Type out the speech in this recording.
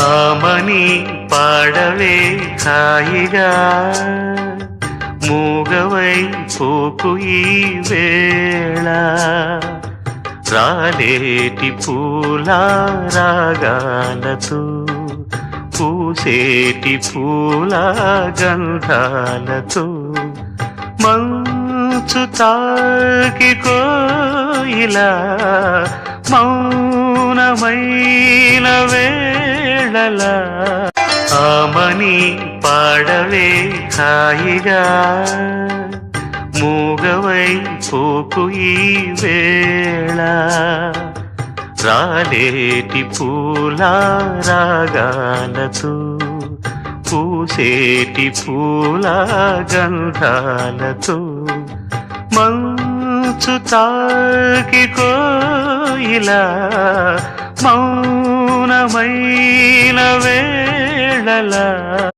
ఆమని పాడవే హాయిగా మూగవై పోకు ఈ వేళ రాలేటి పూల రాగాలతో పూసేటి పూల గంధాలతో మంచు తాకి కోయిలా మౌనమైన వేళలా ఆమని పాడవే హాయిగా మూగవై పోకు ఈ వేళ రాలేటి పూల రాగాలతో పూసేటి పూల గంధాలతో మంచు తాకి కోయిలా మౌనమైన వేళలా